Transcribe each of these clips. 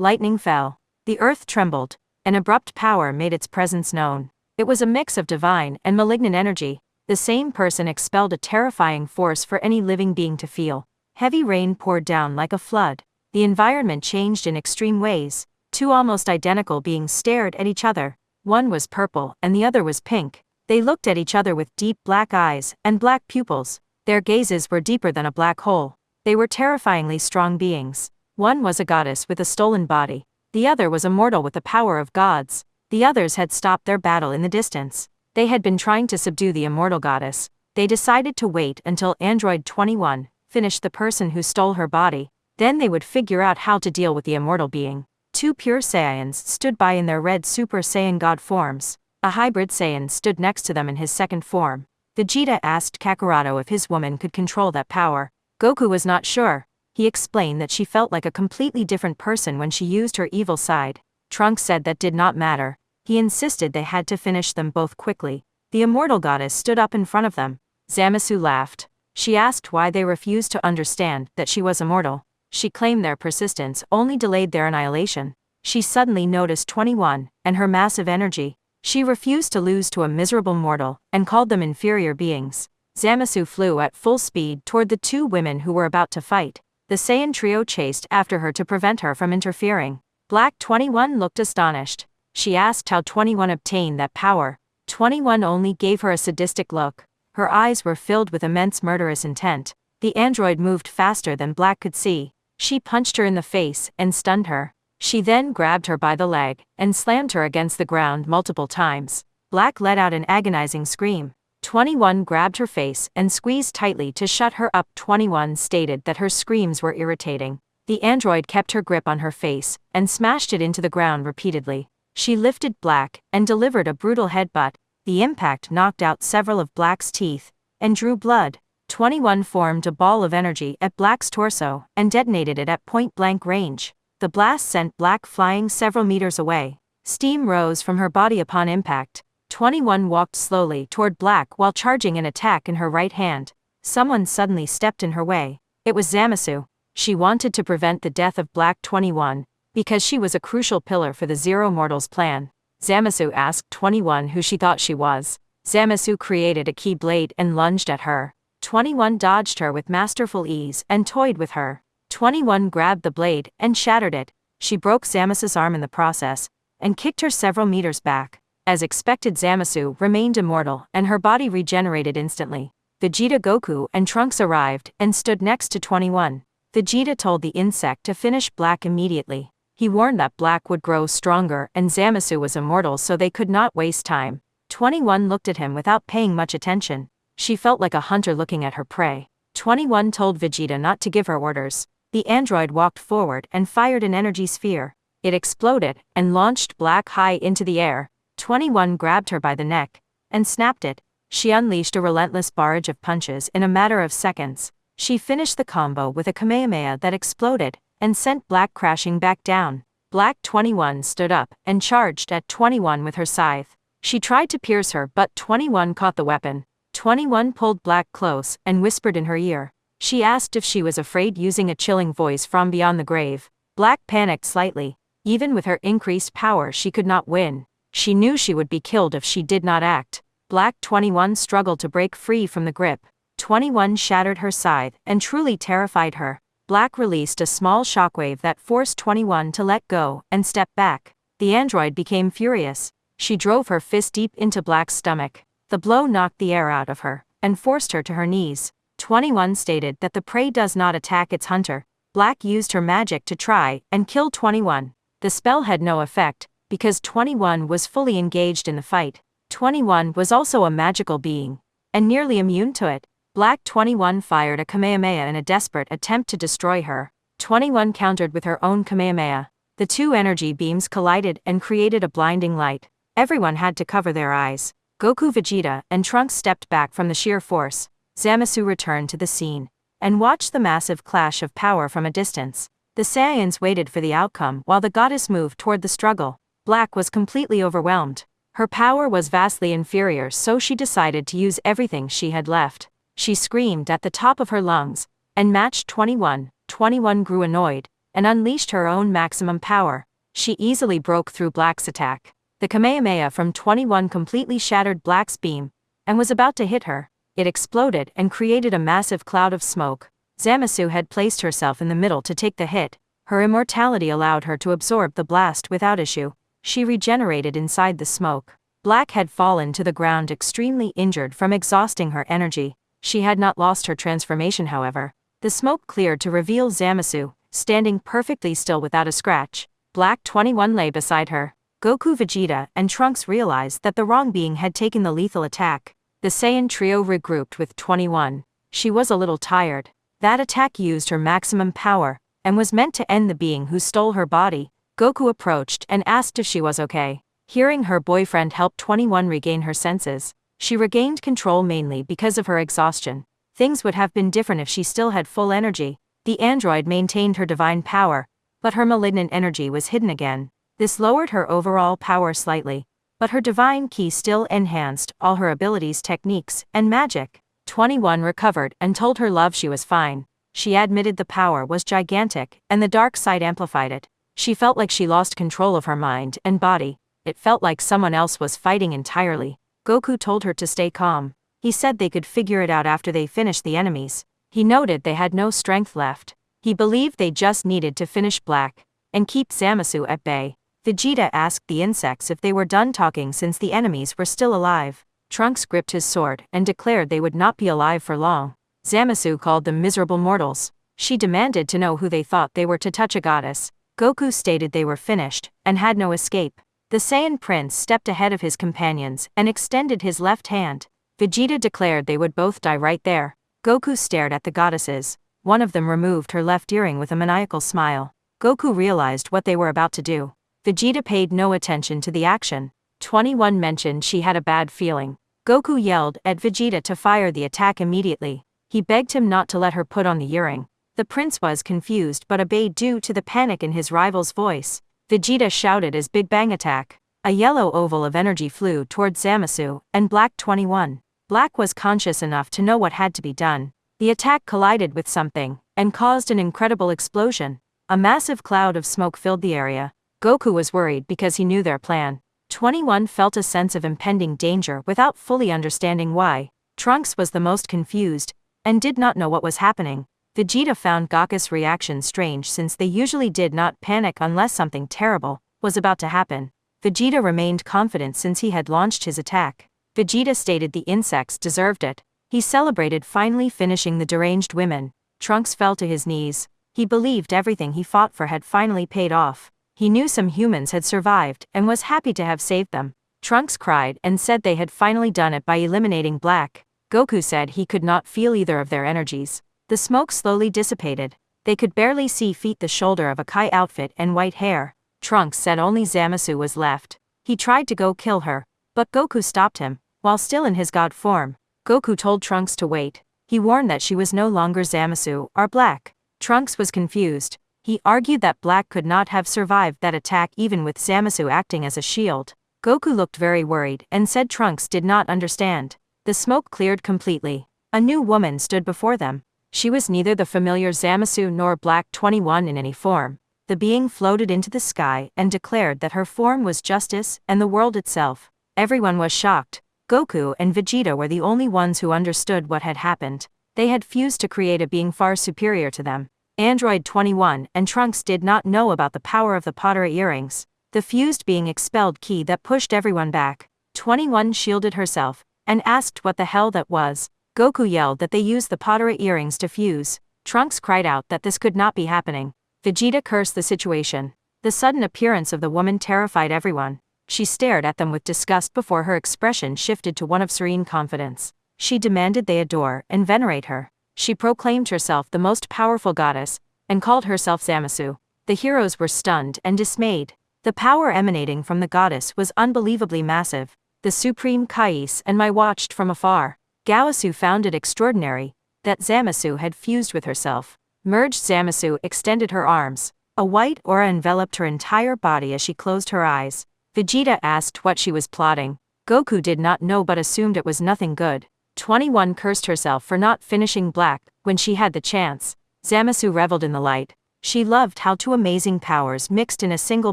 Lightning fell. The earth trembled. An abrupt power made its presence known. It was a mix of divine and malignant energy. The same person expelled a terrifying force for any living being to feel. Heavy rain poured down like a flood. The environment changed in extreme ways. Two almost identical beings stared at each other. One was purple and the other was pink. They looked at each other with deep black eyes and black pupils. Their gazes were deeper than a black hole. They were terrifyingly strong beings. One was a goddess with a stolen body. The other was a mortal with the power of gods. The others had stopped their battle in the distance. They had been trying to subdue the immortal goddess. They decided to wait until Android 21 finished the person who stole her body. Then they would figure out how to deal with the immortal being. Two pure Saiyans stood by in their red Super Saiyan God forms. A hybrid Saiyan stood next to them in his second form. Vegeta asked Kakarot if his woman could control that power. Goku was not sure. He explained that she felt like a completely different person when she used her evil side. Trunks said that did not matter. He insisted they had to finish them both quickly. The immortal goddess stood up in front of them. Zamasu laughed. She asked why they refused to understand that she was immortal. She claimed their persistence only delayed their annihilation. She suddenly noticed 21 and her massive energy. She refused to lose to a miserable mortal and called them inferior beings. Zamasu flew at full speed toward the two women who were about to fight. The Saiyan trio chased after her to prevent her from interfering. Black 21 looked astonished. She asked how 21 obtained that power. 21 only gave her a sadistic look. Her eyes were filled with immense murderous intent. The android moved faster than Black could see. She punched her in the face and stunned her. She then grabbed her by the leg and slammed her against the ground multiple times. Black let out an agonizing scream. 21 grabbed her face and squeezed tightly to shut her up. 21 stated that her screams were irritating. The android kept her grip on her face and smashed it into the ground repeatedly. She lifted Black and delivered a brutal headbutt. The impact knocked out several of Black's teeth and drew blood. 21 formed a ball of energy at Black's torso and detonated it at point-blank range. The blast sent Black flying several meters away. Steam rose from her body upon impact. 21 walked slowly toward Black while charging an attack in her right hand. Someone suddenly stepped in her way. It was Zamasu. She wanted to prevent the death of Black 21 because she was a crucial pillar for the Zero Mortals plan. Zamasu asked 21 who she thought she was. Zamasu created a key blade and lunged at her. 21 dodged her with masterful ease and toyed with her. 21 grabbed the blade and shattered it. She broke Zamasu's arm in the process and kicked her several meters back. As expected, Zamasu remained immortal and her body regenerated instantly. Vegeta, Goku, and Trunks arrived and stood next to 21. Vegeta told the insect to finish Black immediately. He warned that Black would grow stronger and Zamasu was immortal, so they could not waste time. 21 looked at him without paying much attention. She felt like a hunter looking at her prey. 21 told Vegeta not to give her orders. The android walked forward and fired an energy sphere. It exploded and launched Black high into the air. 21 grabbed her by the neck and snapped it. She unleashed a relentless barrage of punches in a matter of seconds. She finished the combo with a Kamehameha that exploded and sent Black crashing back down. Black 21 stood up and charged at 21 with her scythe. She tried to pierce her, but 21 caught the weapon. 21 pulled Black close and whispered in her ear. She asked if she was afraid, using a chilling voice from beyond the grave. Black panicked slightly. Even with her increased power, she could not win. She knew she would be killed if she did not act. Black 21 struggled to break free from the grip. 21 shattered her scythe and truly terrified her. Black released a small shockwave that forced 21 to let go and step back. The android became furious. She drove her fist deep into Black's stomach. The blow knocked the air out of her and forced her to her knees. 21 stated that the prey does not attack its hunter. Black used her magic to try and kill 21. The spell had no effect because 21 was fully engaged in the fight. 21 was also a magical being and nearly immune to it. Black 21 fired a Kamehameha in a desperate attempt to destroy her. 21 countered with her own Kamehameha. The two energy beams collided and created a blinding light. Everyone had to cover their eyes. Goku, Vegeta, and Trunks stepped back from the sheer force. Zamasu returned to the scene and watched the massive clash of power from a distance. The Saiyans waited for the outcome while the goddess moved toward the struggle. Black was completely overwhelmed. Her power was vastly inferior, so she decided to use everything she had left. She screamed at the top of her lungs and matched 21. 21 grew annoyed. and unleashed her own maximum power. She easily broke through Black's attack. The Kamehameha from 21 completely shattered Black's beam, and was about to hit her. It exploded and created a massive cloud of smoke. Zamasu had placed herself in the middle to take the hit. Her immortality allowed her to absorb the blast without issue. She regenerated inside the smoke. Black had fallen to the ground extremely injured from exhausting her energy. She had not lost her transformation, however. The smoke cleared to reveal Zamasu, standing perfectly still without a scratch. Black 21 lay beside her. Goku, Vegeta, and Trunks realized that the wrong being had taken the lethal attack. The Saiyan trio regrouped with 21. She was a little tired. That attack used her maximum power, and was meant to end the being who stole her body. Goku approached and asked if she was okay. Hearing her boyfriend help 21 regain her senses, she regained control mainly because of her exhaustion. Things would have been different if she still had full energy. The android maintained her divine power, but her malignant energy was hidden again. This lowered her overall power slightly, but her divine ki still enhanced all her abilities, techniques, and magic. 21 recovered and told her love she was fine. She admitted the power was gigantic, and the dark side amplified it. She felt like she lost control of her mind and body. It felt like someone else was fighting entirely. Goku told her to stay calm. He said they could figure it out after they finished the enemies. He noted they had no strength left. He believed they just needed to finish Black and keep Zamasu at bay. Vegeta asked the insects if they were done talking since the enemies were still alive. Trunks gripped his sword and declared they would not be alive for long. Zamasu called them miserable mortals. She demanded to know who they thought they were to touch a goddess. Goku stated they were finished and had no escape. The Saiyan prince stepped ahead of his companions and extended his left hand. Vegeta declared they would both die right there. Goku stared at the goddesses. One of them removed her left earring with a maniacal smile. Goku realized what they were about to do. Vegeta paid no attention to the action. 21 mentioned she had a bad feeling. Goku yelled at Vegeta to fire the attack immediately. He begged him not to let her put on the earring. The prince was confused but obeyed due to the panic in his rival's voice. Vegeta shouted as Big Bang attack. A yellow oval of energy flew towards Zamasu and Black 21. Black was conscious enough to know what had to be done. The attack collided with something and caused an incredible explosion. A massive cloud of smoke filled the area. Goku was worried because he knew their plan. 21 felt a sense of impending danger without fully understanding why. Trunks was the most confused and did not know what was happening. Vegeta found Goku's reaction strange since they usually did not panic unless something terrible was about to happen. Vegeta remained confident since he had launched his attack. Vegeta stated the insects deserved it. He celebrated finally finishing the deranged women. Trunks fell to his knees. He believed everything he fought for had finally paid off. He knew some humans had survived and was happy to have saved them. Trunks cried and said they had finally done it by eliminating Black. Goku said he could not feel either of their energies. The smoke slowly dissipated. They could barely see feet, the shoulder of a Kai outfit and white hair. Trunks said only Zamasu was left. He tried to go kill her, but Goku stopped him. While still in his god form, Goku told Trunks to wait. He warned that she was no longer Zamasu or Black. Trunks was confused. He argued that Black could not have survived that attack even with Zamasu acting as a shield. Goku looked very worried and said Trunks did not understand. The smoke cleared completely. A new woman stood before them. She was neither the familiar Zamasu nor Black 21 in any form. The being floated into the sky and declared that her form was justice and the world itself. Everyone was shocked. Goku and Vegeta were the only ones who understood what had happened. They had fused to create a being far superior to them. Android 21 and Trunks did not know about the power of the pottery earrings. The fused being expelled ki that pushed everyone back. 21 shielded herself and asked what the hell that was. Goku yelled that they used the pottery earrings to fuse. Trunks cried out that this could not be happening. Vegeta cursed the situation. The sudden appearance of the woman terrified everyone. She stared at them with disgust before her expression shifted to one of serene confidence. She demanded they adore and venerate her. She proclaimed herself the most powerful goddess and called herself Zamasu. The heroes were stunned and dismayed. The power emanating from the goddess was unbelievably massive. The supreme Kais and Mai watched from afar. Gaosu found it extraordinary that Zamasu had fused with herself. Merged Zamasu extended her arms. A white aura enveloped her entire body as she closed her eyes. Vegeta asked what she was plotting. Goku did not know but assumed it was nothing good. 21 cursed herself for not finishing Black when she had the chance. Zamasu reveled in the light. She loved how two amazing powers mixed in a single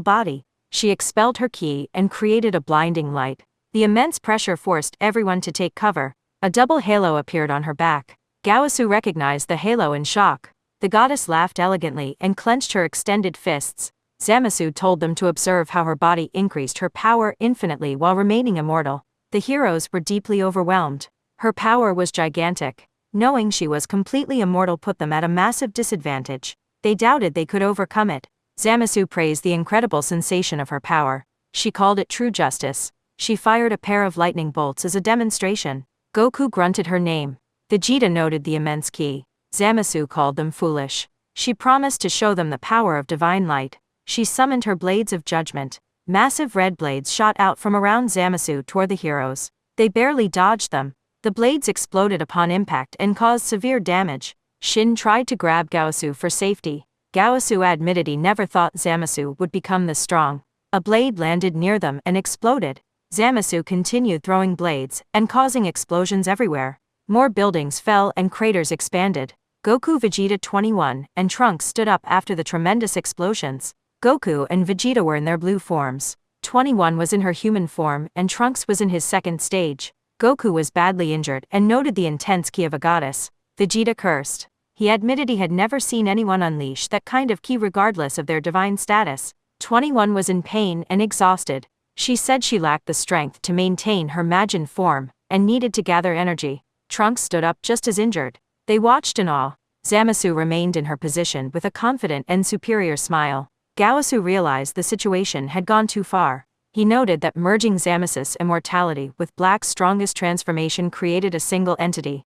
body. She expelled her ki and created a blinding light. The immense pressure forced everyone to take cover. A double halo appeared on her back. Goku recognized the halo in shock. The goddess laughed elegantly and clenched her extended fists. Zamasu told them to observe how her body increased her power infinitely while remaining immortal. The heroes were deeply overwhelmed. Her power was gigantic. Knowing she was completely immortal put them at a massive disadvantage. They doubted they could overcome it. Zamasu praised the incredible sensation of her power. She called it true justice. She fired a pair of lightning bolts as a demonstration. Goku grunted her name. Vegeta noted the immense ki. Zamasu called them foolish. She promised to show them the power of divine light. She summoned her blades of judgment. Massive red blades shot out from around Zamasu toward the heroes. They barely dodged them. The blades exploded upon impact and caused severe damage. Shin tried to grab Goku for safety. Goku admitted he never thought Zamasu would become this strong. A blade landed near them and exploded. Zamasu continued throwing blades and causing explosions everywhere. More buildings fell and craters expanded. Goku, Vegeta 21, and Trunks stood up after the tremendous explosions. Goku and Vegeta were in their blue forms. 21 was in her human form and Trunks was in his second stage. Goku was badly injured and noted the intense ki of a goddess. Vegeta cursed. He admitted he had never seen anyone unleash that kind of ki regardless of their divine status. 21 was in pain and exhausted. She said she lacked the strength to maintain her Majin form and needed to gather energy. Trunks stood up just as injured. They watched in awe. Zamasu remained in her position with a confident and superior smile. Goku realized the situation had gone too far. He noted that merging Zamasus' immortality with Black's strongest transformation created a single entity.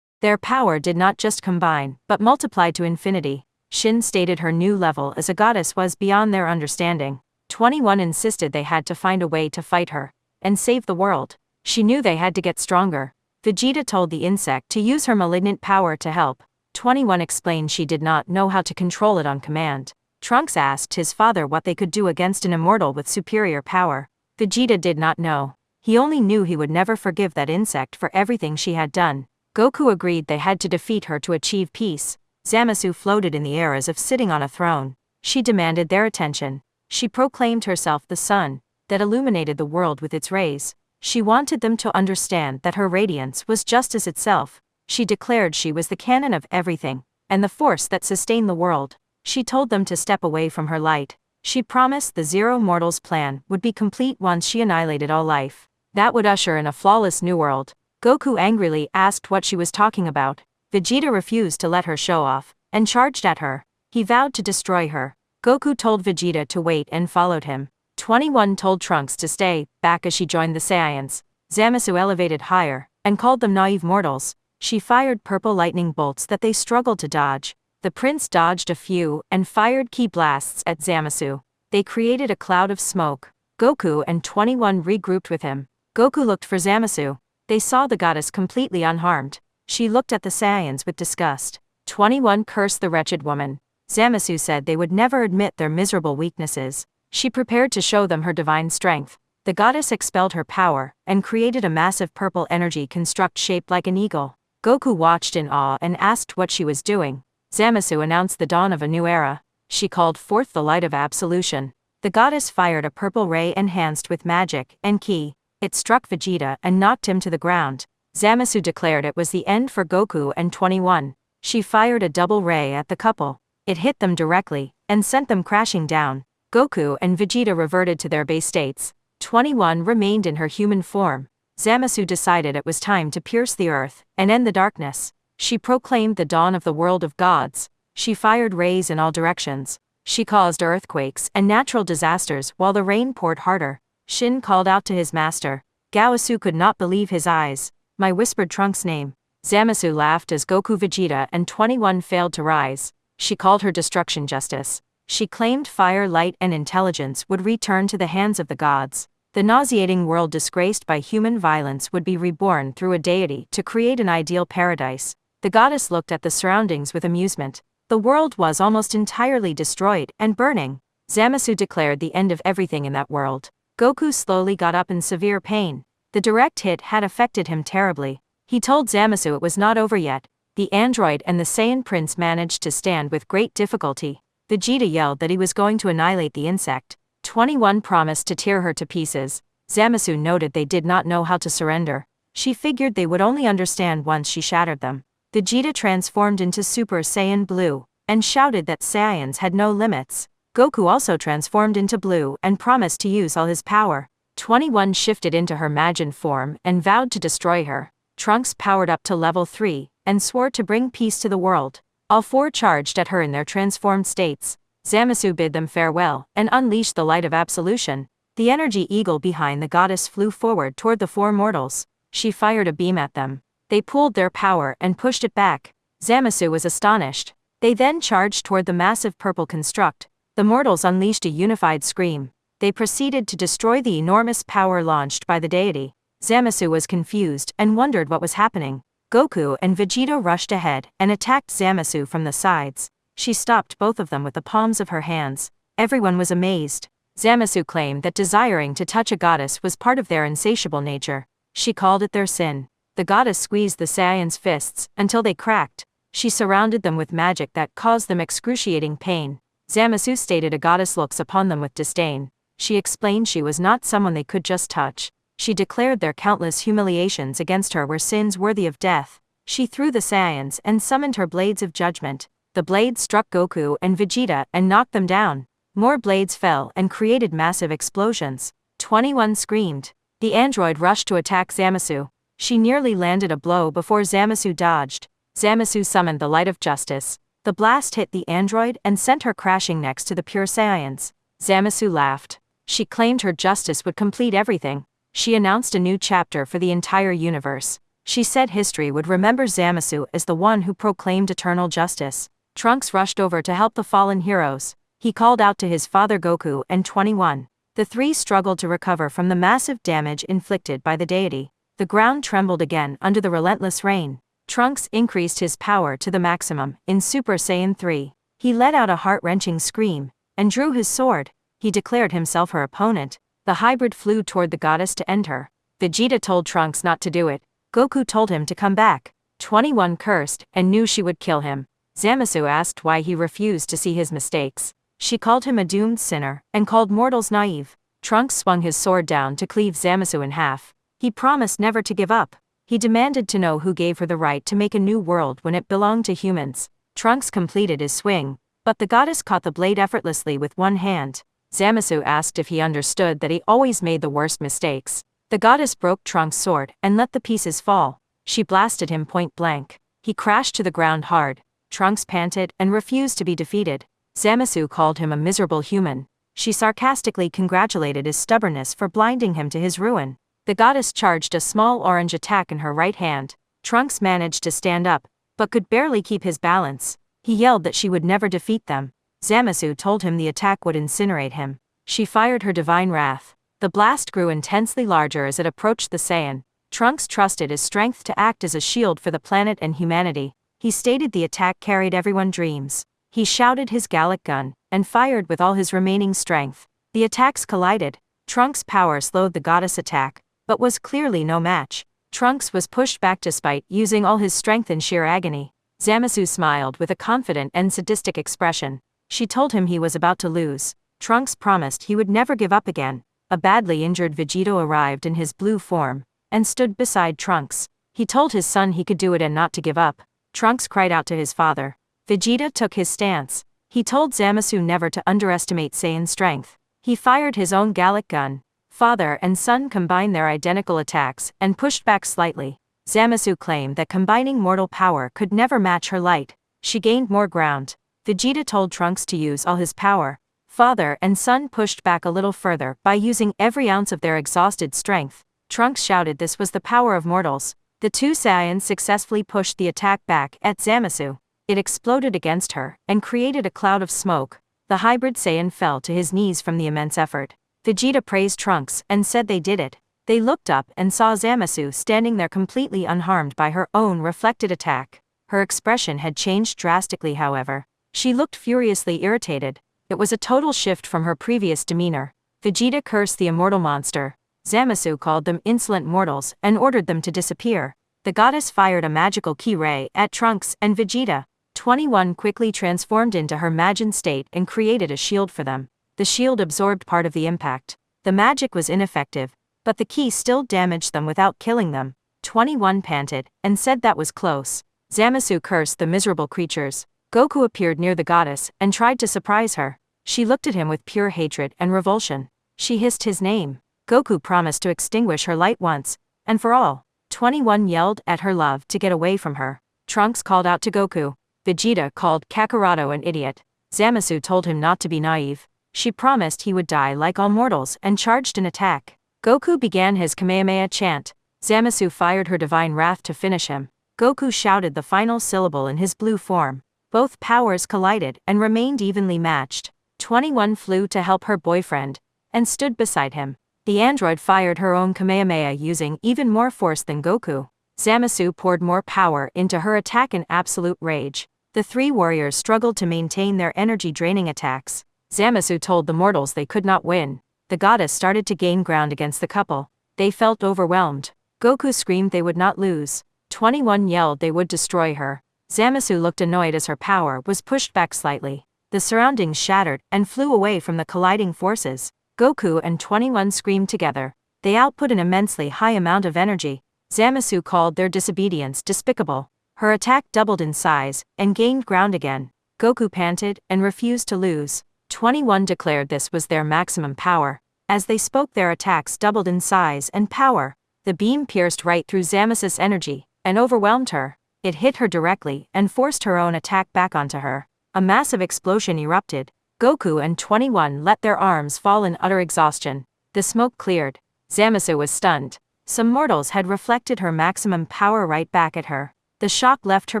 Their power did not just combine, but multiplied to infinity. Shin stated her new level as a goddess was beyond their understanding. 21 insisted they had to find a way to fight her and save the world. She knew they had to get stronger. Vegeta told the insect to use her malignant power to help. 21 explained she did not know how to control it on command. Trunks asked his father what they could do against an immortal with superior power. Vegeta did not know. He only knew he would never forgive that insect for everything she had done. Goku agreed they had to defeat her to achieve peace. Zamasu floated in the air as if sitting on a throne. She demanded their attention. She proclaimed herself the sun that illuminated the world with its rays. She wanted them to understand that her radiance was justice itself. She declared she was the canon of everything, and the force that sustained the world. She told them to step away from her light. She promised the Zero Mortals plan would be complete once she annihilated all life. That would usher in a flawless new world. Goku angrily asked what she was talking about. Vegeta refused to let her show off, and charged at her. He vowed to destroy her. Goku told Vegeta to wait and followed him. 21 told Trunks to stay back as she joined the Saiyans. Zamasu elevated higher, and called them naive mortals. She fired purple lightning bolts that they struggled to dodge. The prince dodged a few and fired ki blasts at Zamasu. They created a cloud of smoke. Goku and 21 regrouped with him. Goku looked for Zamasu. They saw the goddess completely unharmed. She looked at the Saiyans with disgust. 21 cursed the wretched woman. Zamasu said they would never admit their miserable weaknesses. She prepared to show them her divine strength. The goddess expelled her power and created a massive purple energy construct shaped like an eagle. Goku watched in awe and asked what she was doing. Zamasu announced the dawn of a new era. She called forth the light of absolution. The goddess fired a purple ray enhanced with magic and ki. It struck Vegeta and knocked him to the ground. Zamasu declared it was the end for Goku and 21. She fired a double ray at the couple. It hit them directly and sent them crashing down. Goku and Vegeta reverted to their base states. 21 remained in her human form. Zamasu decided it was time to pierce the earth and end the darkness. She proclaimed the dawn of the world of gods. She fired rays in all directions. She caused earthquakes and natural disasters while the rain poured harder. Shin called out to his master. Goku could not believe his eyes. My whispered Trunks' name. Zamasu laughed as Goku, Vegeta, and 21 failed to rise. She called her destruction justice. She claimed fire, light, and intelligence would return to the hands of the gods. The nauseating world disgraced by human violence would be reborn through a deity to create an ideal paradise. The goddess looked at the surroundings with amusement. The world was almost entirely destroyed and burning. Zamasu declared the end of everything in that world. Goku slowly got up in severe pain. The direct hit had affected him terribly. He told Zamasu it was not over yet. The android and the Saiyan prince managed to stand with great difficulty. Vegeta yelled that he was going to annihilate the insect. 21 promised to tear her to pieces. Zamasu noted they did not know how to surrender. She figured they would only understand once she shattered them. Vegeta transformed into Super Saiyan Blue, and shouted that Saiyans had no limits. Goku also transformed into Blue and promised to use all his power. 21 shifted into her Majin form and vowed to destroy her. Trunks powered up to level 3, and swore to bring peace to the world. All four charged at her in their transformed states. Zamasu bid them farewell, and unleashed the light of absolution. The energy eagle behind the goddess flew forward toward the four mortals. She fired a beam at them. They pooled their power and pushed it back. Zamasu was astonished. They then charged toward the massive purple construct. The mortals unleashed a unified scream. They proceeded to destroy the enormous power launched by the deity. Zamasu was confused and wondered what was happening. Goku and Vegeta rushed ahead and attacked Zamasu from the sides. She stopped both of them with the palms of her hands. Everyone was amazed. Zamasu claimed that desiring to touch a goddess was part of their insatiable nature. She called it their sin. The goddess squeezed the Saiyans' fists until they cracked. She surrounded them with magic that caused them excruciating pain. Zamasu stated a goddess looks upon them with disdain. She explained she was not someone they could just touch. She declared their countless humiliations against her were sins worthy of death. She threw the Saiyans and summoned her blades of judgment. The blades struck Goku and Vegeta and knocked them down. More blades fell and created massive explosions. 21 screamed. The android rushed to attack Zamasu. She nearly landed a blow before Zamasu dodged. Zamasu summoned the light of justice. The blast hit the android and sent her crashing next to the pure Saiyans. Zamasu laughed. She claimed her justice would complete everything. She announced a new chapter for the entire universe. She said history would remember Zamasu as the one who proclaimed eternal justice. Trunks rushed over to help the fallen heroes. He called out to his father Goku and 21. The three struggled to recover from the massive damage inflicted by the deity. The ground trembled again under the relentless rain. Trunks increased his power to the maximum in Super Saiyan 3. He let out a heart-wrenching scream and drew his sword. He declared himself her opponent. The hybrid flew toward the goddess to end her. Vegeta told Trunks not to do it. Goku told him to come back. 21 cursed and knew she would kill him. Zamasu asked why he refused to see his mistakes. She called him a doomed sinner and called mortals naive. Trunks swung his sword down to cleave Zamasu in half. He promised never to give up. He demanded to know who gave her the right to make a new world when it belonged to humans. Trunks completed his swing, but the goddess caught the blade effortlessly with one hand. Zamasu asked if he understood that he always made the worst mistakes. The goddess broke Trunks' sword and let the pieces fall. She blasted him point blank. He crashed to the ground hard. Trunks panted and refused to be defeated. Zamasu called him a miserable human. She sarcastically congratulated his stubbornness for blinding him to his ruin. The goddess charged a small orange attack in her right hand. Trunks managed to stand up, but could barely keep his balance. He yelled that she would never defeat them. Zamasu told him the attack would incinerate him. She fired her divine wrath. The blast grew intensely larger as it approached the Saiyan. Trunks trusted his strength to act as a shield for the planet and humanity. He stated the attack carried everyone's dreams. He shouted his Gallic gun, and fired with all his remaining strength. The attacks collided. Trunks' power slowed the goddess' attack, but was clearly no match. Trunks was pushed back despite using all his strength in sheer agony. Zamasu smiled with a confident and sadistic expression. She told him he was about to lose. Trunks promised he would never give up again. A badly injured Vegeta arrived in his blue form, and stood beside Trunks. He told his son he could do it and not to give up. Trunks cried out to his father. Vegeta took his stance. He told Zamasu never to underestimate Saiyan's strength. He fired his own Gallic gun. Father and son combined their identical attacks and pushed back slightly. Zamasu claimed that combining mortal power could never match her light. She gained more ground. Vegeta told Trunks to use all his power. Father and son pushed back a little further by using every ounce of their exhausted strength. Trunks shouted this was the power of mortals. The two Saiyans successfully pushed the attack back at Zamasu. It exploded against her and created a cloud of smoke. The hybrid Saiyan fell to his knees from the immense effort. Vegeta praised Trunks and said they did it. They looked up and saw Zamasu standing there completely unharmed by her own reflected attack. Her expression had changed drastically, however. She looked furiously irritated. It was a total shift from her previous demeanor. Vegeta cursed the immortal monster. Zamasu called them insolent mortals and ordered them to disappear. The goddess fired a magical ki ray at Trunks and Vegeta. 21 quickly transformed into her Majin state and created a shield for them. The shield absorbed part of the impact. The magic was ineffective, but the ki still damaged them without killing them. 21 panted, and said that was close. Zamasu cursed the miserable creatures. Goku appeared near the goddess and tried to surprise her. She looked at him with pure hatred and revulsion. She hissed his name. Goku promised to extinguish her light once and for all. 21 yelled at her love to get away from her. Trunks called out to Goku. Vegeta called Kakarot an idiot. Zamasu told him not to be naive. She promised he would die like all mortals and charged an attack. Goku began his Kamehameha chant. Zamasu fired her divine wrath to finish him. Goku shouted the final syllable in his blue form. Both powers collided and remained evenly matched. 21 flew to help her boyfriend and stood beside him. The android fired her own Kamehameha using even more force than Goku. Zamasu poured more power into her attack in absolute rage. The three warriors struggled to maintain their energy-draining attacks. Zamasu told the mortals they could not win. The goddess started to gain ground against the couple. They felt overwhelmed. Goku screamed they would not lose. 21 yelled they would destroy her. Zamasu looked annoyed as her power was pushed back slightly. The surroundings shattered and flew away from the colliding forces. Goku and 21 screamed together. They output an immensely high amount of energy. Zamasu called their disobedience despicable. Her attack doubled in size and gained ground again. Goku panted and refused to lose. 21 declared this was their maximum power. As they spoke, their attacks doubled in size and power. The beam pierced right through Zamasus' energy and overwhelmed her. It hit her directly and forced her own attack back onto her. A massive explosion erupted. Goku and 21 let their arms fall in utter exhaustion. The smoke cleared. Zamasu was stunned. Some mortals had reflected her maximum power right back at her. The shock left her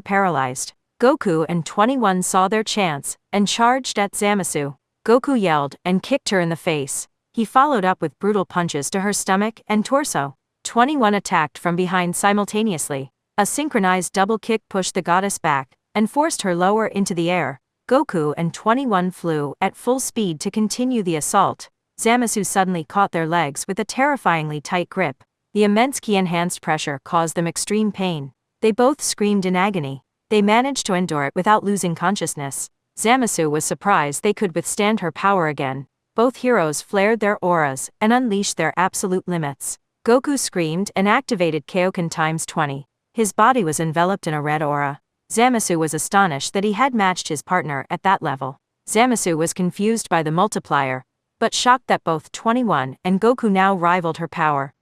paralyzed. Goku and 21 saw their chance and charged at Zamasu. Goku yelled and kicked her in the face. He followed up with brutal punches to her stomach and torso. 21 attacked from behind simultaneously. A synchronized double kick pushed the goddess back and forced her lower into the air. Goku and 21 flew at full speed to continue the assault. Zamasu suddenly caught their legs with a terrifyingly tight grip. The immense ki-enhanced pressure caused them extreme pain. They both screamed in agony. They managed to endure it without losing consciousness. Zamasu was surprised they could withstand her power again. Both heroes flared their auras and unleashed their absolute limits. Goku screamed and activated Kaioken times 20. His body was enveloped in a red aura. Zamasu was astonished that he had matched his partner at that level. Zamasu was confused by the multiplier, but shocked that both 21 and Goku now rivaled her power.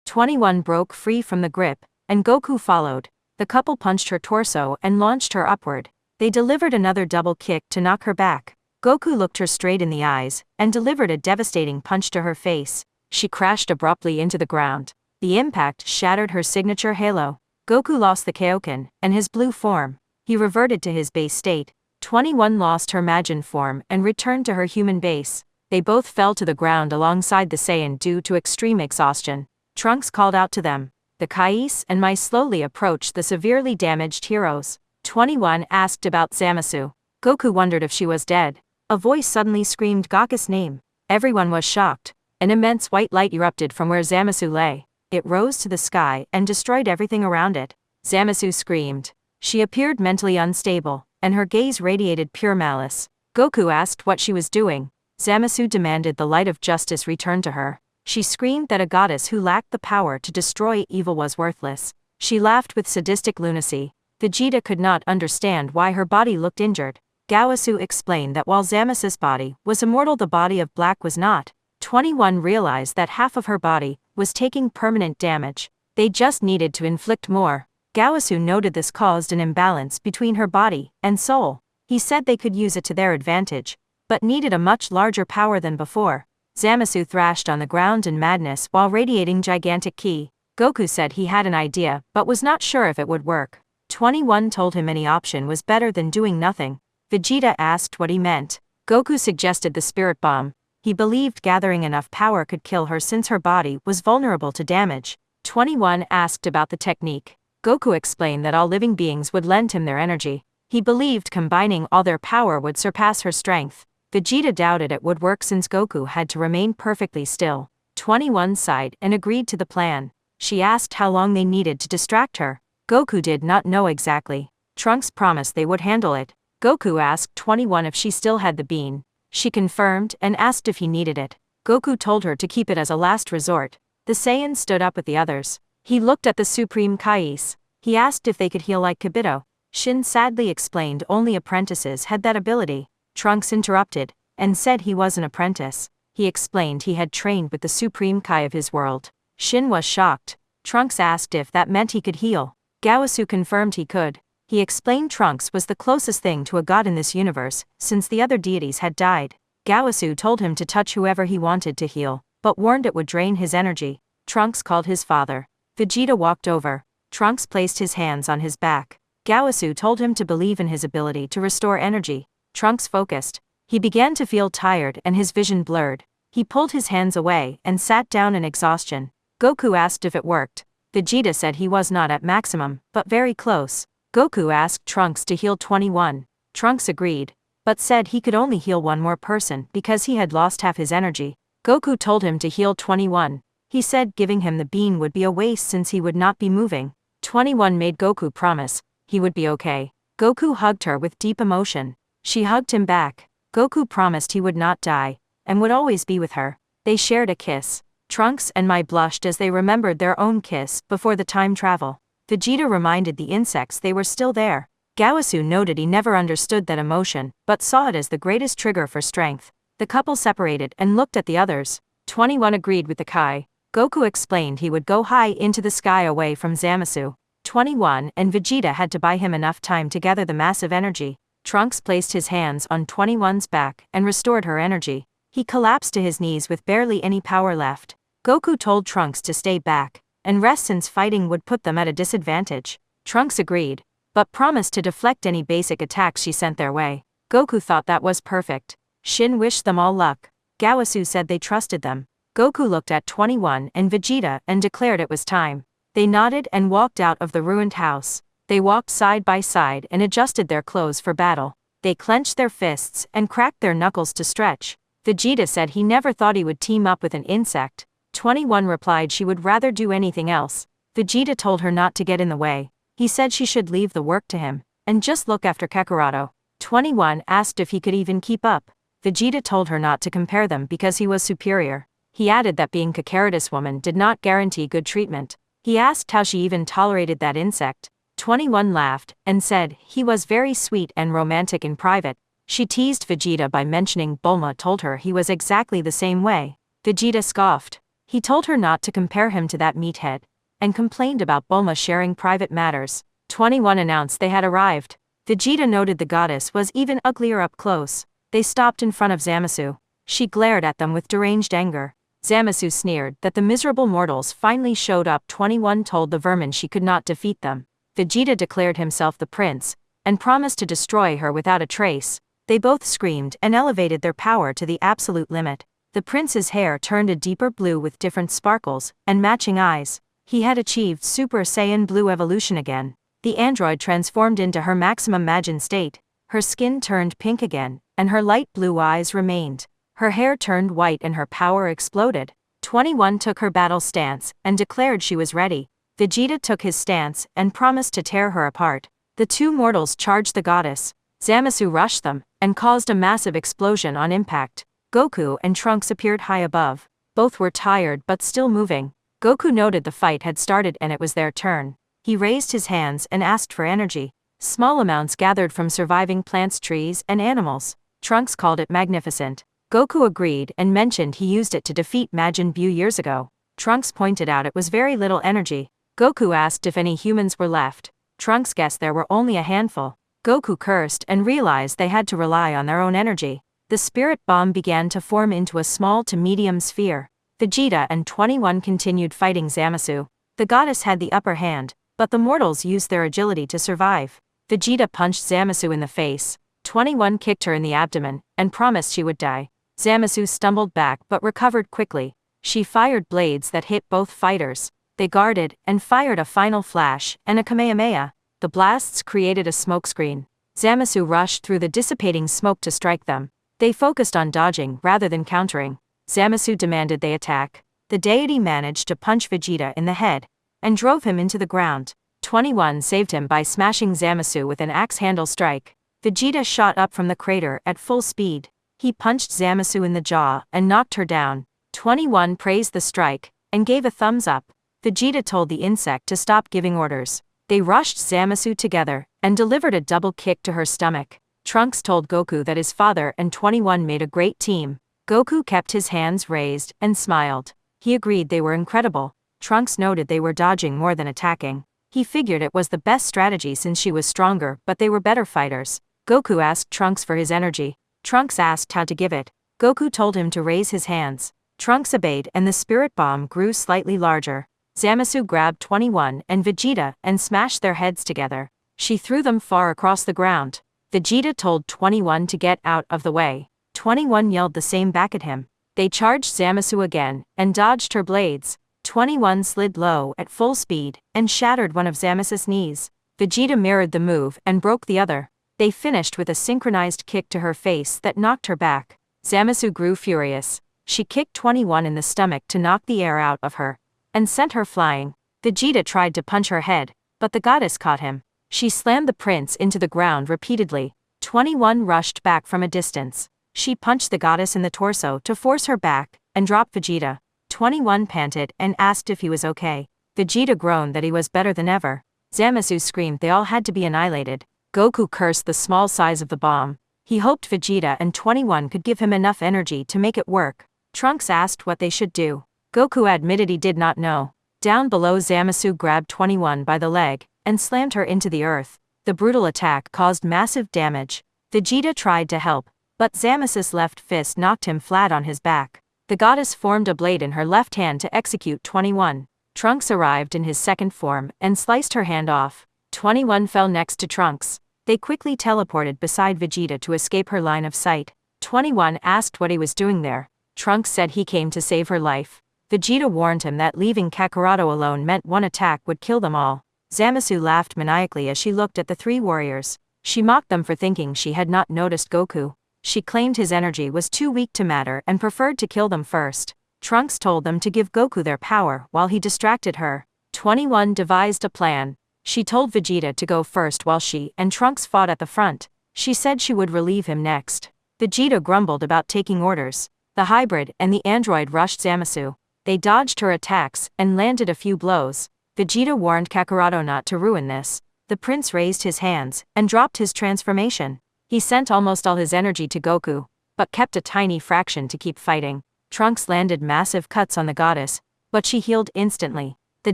21 broke free from the grip, and Goku followed. The couple punched her torso and launched her upward. They delivered another double kick to knock her back. Goku looked her straight in the eyes and delivered a devastating punch to her face. She crashed abruptly into the ground. The impact shattered her signature halo. Goku lost the Kaioken and his blue form. He reverted to his base state. 21 lost her Majin form and returned to her human base. They both fell to the ground alongside the Saiyan due to extreme exhaustion. Trunks called out to them. The Kais and Mai slowly approached the severely damaged heroes. 21 asked about Zamasu. Goku wondered if she was dead. A voice suddenly screamed Goku's name. Everyone was shocked. An immense white light erupted from where Zamasu lay. It rose to the sky and destroyed everything around it. Zamasu screamed. She appeared mentally unstable, and her gaze radiated pure malice. Goku asked what she was doing. Zamasu demanded the light of justice return to her. She screamed that a goddess who lacked the power to destroy evil was worthless. She laughed with sadistic lunacy. Vegeta could not understand why her body looked injured. Gaosu explained that while Zamasus' body was immortal, the body of Black was not. 21 realized that half of her body was taking permanent damage. They just needed to inflict more. Gaosu noted this caused an imbalance between her body and soul. He said they could use it to their advantage, but needed a much larger power than before. Zamasu thrashed on the ground in madness while radiating gigantic ki. Goku said he had an idea but was not sure if it would work. 21 told him any option was better than doing nothing. Vegeta asked what he meant. Goku suggested the spirit bomb. He believed gathering enough power could kill her since her body was vulnerable to damage. 21 asked about the technique. Goku explained that all living beings would lend him their energy. He believed combining all their power would surpass her strength. Vegeta doubted it would work since Goku had to remain perfectly still. 21 sighed and agreed to the plan. She asked how long they needed to distract her. Goku did not know exactly. Trunks promised they would handle it. Goku asked 21 if she still had the bean. She confirmed and asked if he needed it. Goku told her to keep it as a last resort. The Saiyan stood up with the others. He looked at the Supreme Kais. He asked if they could heal like Kibito. Shin sadly explained only apprentices had that ability. Trunks interrupted and said he was an apprentice. He explained he had trained with the Supreme Kai of his world. Shin was shocked. Trunks asked if that meant he could heal. Gaosu confirmed he could. He explained Trunks was the closest thing to a god in this universe, since the other deities had died. Gaosu told him to touch whoever he wanted to heal, but warned it would drain his energy. Trunks called his father. Vegeta walked over. Trunks placed his hands on his back. Gaosu told him to believe in his ability to restore energy. Trunks focused. He began to feel tired and his vision blurred. He pulled his hands away and sat down in exhaustion. Goku asked if it worked. Vegeta said he was not at maximum, but very close. Goku asked Trunks to heal 21. Trunks agreed, but said he could only heal one more person because he had lost half his energy. Goku told him to heal 21. He said giving him the bean would be a waste since he would not be moving. 21 made Goku promise he would be okay. Goku hugged her with deep emotion. She hugged him back. Goku promised he would not die, and would always be with her. They shared a kiss. Trunks and Mai blushed as they remembered their own kiss before the time travel. Vegeta reminded the insects they were still there. Gaosu noted he never understood that emotion, but saw it as the greatest trigger for strength. The couple separated and looked at the others. 21 agreed with the Kai. Goku explained he would go high into the sky away from Zamasu. 21 and Vegeta had to buy him enough time to gather the massive energy. Trunks placed his hands on 21's back and restored her energy. He collapsed to his knees with barely any power left. Goku told Trunks to stay back and rest since fighting would put them at a disadvantage. Trunks agreed, but promised to deflect any basic attacks she sent their way. Goku thought that was perfect. Shin wished them all luck. Gaosu said they trusted them. Goku looked at 21 and Vegeta and declared it was time. They nodded and walked out of the ruined house. They walked side by side and adjusted their clothes for battle. They clenched their fists and cracked their knuckles to stretch. Vegeta said he never thought he would team up with an insect. 21 replied she would rather do anything else. Vegeta told her not to get in the way. He said she should leave the work to him and just look after Kakarado. 21 asked if he could even keep up. Vegeta told her not to compare them because he was superior. He added that being Kakarada's woman did not guarantee good treatment. He asked how she even tolerated that insect. 21 laughed and said he was very sweet and romantic in private. She teased Vegeta by mentioning Bulma told her he was exactly the same way. Vegeta scoffed. He told her not to compare him to that meathead, and complained about Bulma sharing private matters. 21 announced they had arrived. Vegeta noted the goddess was even uglier up close. They stopped in front of Zamasu. She glared at them with deranged anger. Zamasu sneered that the miserable mortals finally showed up. 21 told the vermin she could not defeat them. Vegeta declared himself the prince, and promised to destroy her without a trace. They both screamed and elevated their power to the absolute limit. The prince's hair turned a deeper blue with different sparkles and matching eyes. He had achieved Super Saiyan Blue evolution again. The android transformed into her maximum Majin state. Her skin turned pink again, and her light blue eyes remained. Her hair turned white and her power exploded. 21 took her battle stance and declared she was ready. Vegeta took his stance and promised to tear her apart. The two mortals charged the goddess. Zamasu rushed them and caused a massive explosion on impact. Goku and Trunks appeared high above. Both were tired but still moving. Goku noted the fight had started and it was their turn. He raised his hands and asked for energy. Small amounts gathered from surviving plants, trees, and animals. Trunks called it magnificent. Goku agreed and mentioned he used it to defeat Majin Buu years ago. Trunks pointed out it was very little energy. Goku asked if any humans were left. Trunks guessed there were only a handful. Goku cursed and realized they had to rely on their own energy. The spirit bomb began to form into a small to medium sphere. Vegeta and 21 continued fighting Zamasu. The goddess had the upper hand, but the mortals used their agility to survive. Vegeta punched Zamasu in the face. 21 kicked her in the abdomen and promised she would die. Zamasu stumbled back but recovered quickly. She fired blades that hit both fighters. They guarded and fired a final flash and a Kamehameha. The blasts created a smokescreen. Zamasu rushed through the dissipating smoke to strike them. They focused on dodging rather than countering. Zamasu demanded they attack. the deity managed to punch Vegeta in the head and drove him into the ground. 21 saved him by smashing Zamasu with an axe handle strike. Vegeta shot up from the crater at full speed. He punched Zamasu in the jaw and knocked her down. 21 praised the strike and gave a thumbs up. Vegeta told the insect to stop giving orders. They rushed Zamasu together and delivered a double kick to her stomach. Trunks told Goku that his father and 21 made a great team. Goku kept his hands raised and smiled. He agreed they were incredible. Trunks noted they were dodging more than attacking. He figured it was the best strategy since she was stronger, but they were better fighters. Goku asked Trunks for his energy. Trunks asked how to give it. Goku told him to raise his hands. Trunks obeyed and the spirit bomb grew slightly larger. Zamasu grabbed 21 and Vegeta and smashed their heads together. She threw them far across the ground. Vegeta told 21 to get out of the way. 21 yelled the same back at him. They charged Zamasu again and dodged her blades. 21 slid low at full speed and shattered one of Zamasus' knees. Vegeta mirrored the move and broke the other. They finished with a synchronized kick to her face that knocked her back. Zamasu grew furious. She kicked 21 in the stomach to knock the air out of her and sent her flying. Vegeta tried to punch her head, but the goddess caught him. She slammed the prince into the ground repeatedly. 21 rushed back from a distance. She punched the goddess in the torso to force her back and dropped Vegeta. 21 panted and asked if he was okay. Vegeta groaned that he was better than ever. Zamasu screamed they all had to be annihilated. Goku cursed the small size of the bomb. He hoped Vegeta and 21 could give him enough energy to make it work. Trunks asked what they should do. Goku admitted he did not know. Down below, Zamasu grabbed 21 by the leg and slammed her into the earth. The brutal attack caused massive damage. Vegeta tried to help, but Zamasus' left fist knocked him flat on his back. The goddess formed a blade in her left hand to execute 21. Trunks arrived in his second form and sliced her hand off. 21 fell next to Trunks. They quickly teleported beside Vegeta to escape her line of sight. 21 asked what he was doing there. Trunks said he came to save her life. Vegeta warned him that leaving Kakarado alone meant one attack would kill them all. Zamasu laughed maniacally as she looked at the three warriors. She mocked them for thinking she had not noticed Goku. She claimed his energy was too weak to matter and preferred to kill them first. Trunks told them to give Goku their power while he distracted her. 21 devised a plan. She told Vegeta to go first while she and Trunks fought at the front. She said she would relieve him next. Vegeta grumbled about taking orders. The hybrid and the android rushed Zamasu. They dodged her attacks and landed a few blows. Vegeta warned Kakarado not to ruin this. The prince raised his hands and dropped his transformation. He sent almost all his energy to Goku, but kept a tiny fraction to keep fighting. Trunks landed massive cuts on the goddess, but she healed instantly. The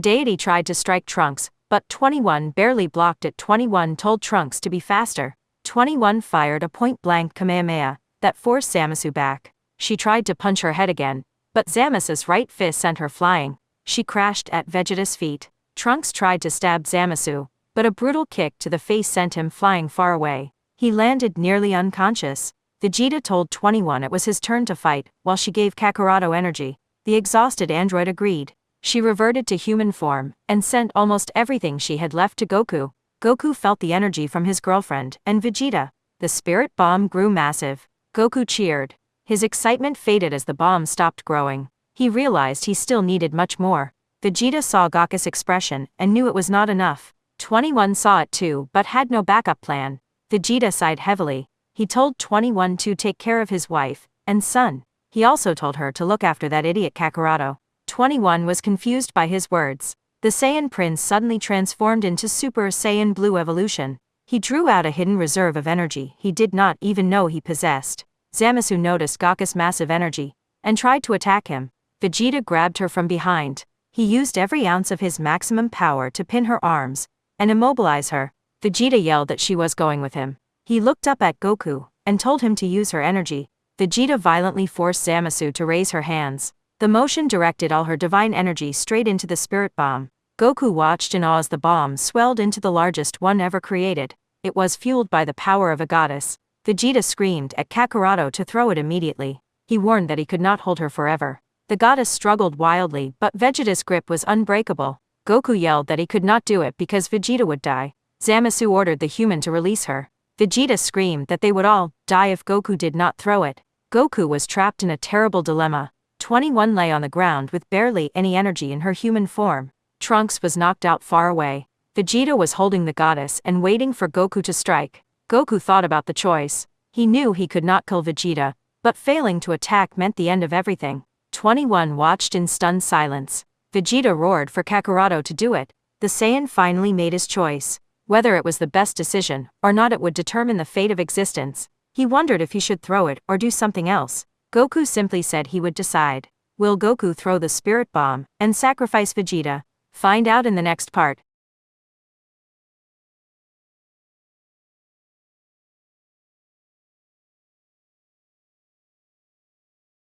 deity tried to strike Trunks, but 21 barely blocked it. 21 told Trunks to be faster. 21 fired a point-blank Kamehameha that forced Zamasu back. She tried to punch her head again, but Zamasus' right fist sent her flying. She crashed at Vegeta's feet. Trunks tried to stab Zamasu, but a brutal kick to the face sent him flying far away. He landed nearly unconscious. Vegeta told 21 it was his turn to fight, while she gave Kakarado energy. The exhausted android agreed. She reverted to human form and sent almost everything she had left to Goku. Goku felt the energy from his girlfriend and Vegeta. The spirit bomb grew massive. Goku cheered. His excitement faded as the bomb stopped growing. He realized he still needed much more. Vegeta saw Goku's expression and knew it was not enough. 21 saw it too but had no backup plan. Vegeta sighed heavily. He told 21 to take care of his wife and son. He also told her to look after that idiot Kakarado. 21 was confused by his words. The Saiyan Prince suddenly transformed into Super Saiyan Blue evolution. He drew out a hidden reserve of energy he did not even know he possessed. Zamasu noticed Goku's massive energy and tried to attack him. Vegeta grabbed her from behind. He used every ounce of his maximum power to pin her arms and immobilize her. Vegeta yelled that she was going with him. He looked up at Goku and told him to use her energy. Vegeta violently forced Zamasu to raise her hands. The motion directed all her divine energy straight into the spirit bomb. Goku watched in awe as the bomb swelled into the largest one ever created. It was fueled by the power of a goddess. Vegeta screamed at Kakarado to throw it immediately. He warned that he could not hold her forever. The goddess struggled wildly, but Vegeta's grip was unbreakable. Goku yelled that he could not do it because Vegeta would die. Zamasu ordered the human to release her. Vegeta screamed that they would all die if Goku did not throw it. Goku was trapped in a terrible dilemma. 21 lay on the ground with barely any energy in her human form. Trunks was knocked out far away. Vegeta was holding the goddess and waiting for Goku to strike. Goku thought about the choice. He knew he could not kill Vegeta, but failing to attack meant the end of everything. 21 watched in stunned silence. Vegeta roared for Kakarado to do it. The Saiyan finally made his choice. Whether it was the best decision or not, it would determine the fate of existence. He wondered if he should throw it or do something else. Goku simply said he would decide. Will Goku throw the spirit bomb and sacrifice Vegeta? Find out in the next part.